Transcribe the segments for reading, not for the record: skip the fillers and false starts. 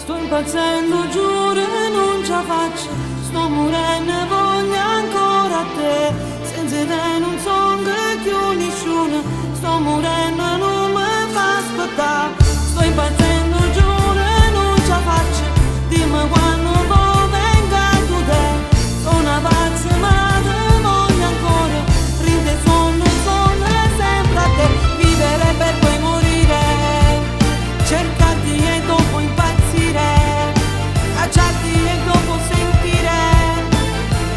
Sto impazzendo, giuro, non ce la faccio. Sto morendo, voglio ancora te. Senza te non so che più nessuno. Sto morendo, non mi fa aspettare. Sto impazzendo, giuro, non ce la faccio. Dimmi quando poi venga tu te. Sono una pazza ma te voglio ancora. Ride sonno sempre a te. Vivere per poi morire. Cercarti e dopo impazzire. Cacciarti e dopo sentire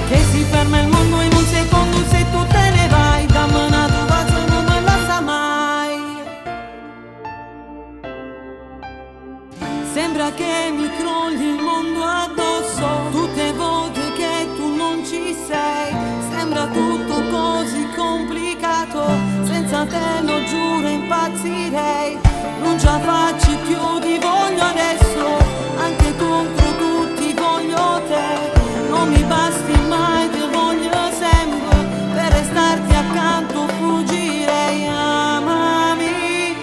che si ferma il mondo in un secondo se tu te ne vai. Dammi una tua pace, non me la sa mai. Sembra che mi crolli il mondo addosso. Tutte volte che tu non ci sei. Sembra tutto così complicato. Senza te lo giuro impazzirei. Non ce la faccio più, ti voglio adesso. Anche contro tutti voglio te. Non mi basti mai, ti voglio sempre. Per restarti accanto fuggirei. Amami,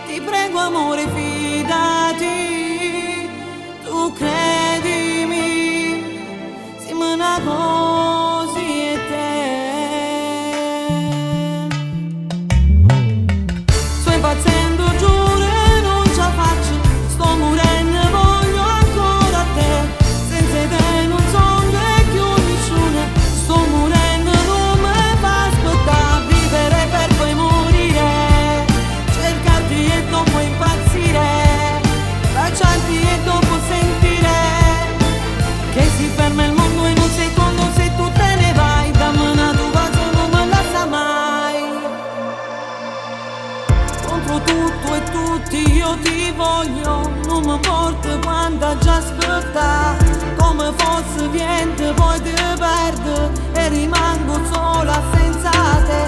ti prego amore, fidati. Tu credimi, siamo una così e te. Sto impazzendo, giuro, non ce la faccio. Sto morendo, voglio ancora te. Senza te non so che più nessuno. Sto morendo, non mi fa aspettare. Vivere per poi morire. Cercarti e dopo impazzire. Baciarti e dopo sentire che si ferma il mondo in un secondo se tu te ne vai. Dammi una tua pace, non me la sa mai. Contro tutto e tutti io ti voglio. Non mi importa quanta già aspetta. Come fosse niente poi ti perdo. E rimango sola senza te.